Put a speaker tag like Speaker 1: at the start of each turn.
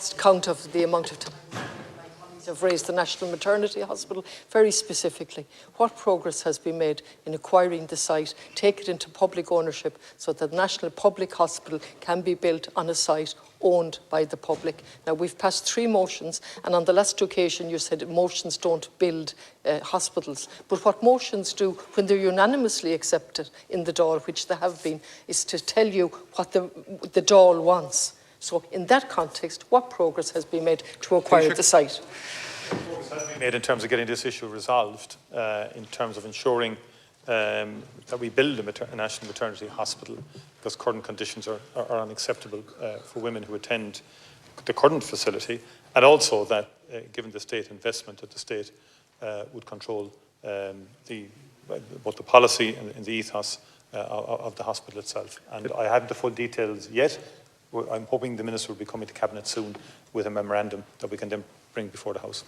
Speaker 1: lost count of the amount of time have raised the National Maternity Hospital very specifically. What progress has been made in acquiring the site, take it into public ownership so that the National Public Hospital can be built on a site owned by the public. Now, we've passed 3 motions, and on the last occasion you said motions don't build hospitals. But what motions do, when they're unanimously accepted in the Dáil, which they have been, is to tell you what the Dáil wants. So in that context, what progress has been made to acquire the site?
Speaker 2: Progress has been made in terms of getting this issue resolved, in terms of ensuring that we build a national maternity hospital, because current conditions are unacceptable for women who attend the current facility, and also that given the state investment, that the state would control both the policy and the ethos of the hospital itself. And I haven't the full details yet. I'm hoping the Minister will be coming to Cabinet soon with a memorandum that we can then bring before the House.